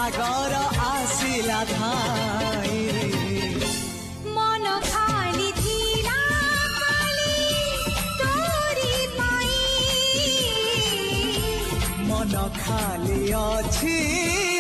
सागर आसिला धाई मन खाली थिला खाली तोरी पाई मन खाली अछि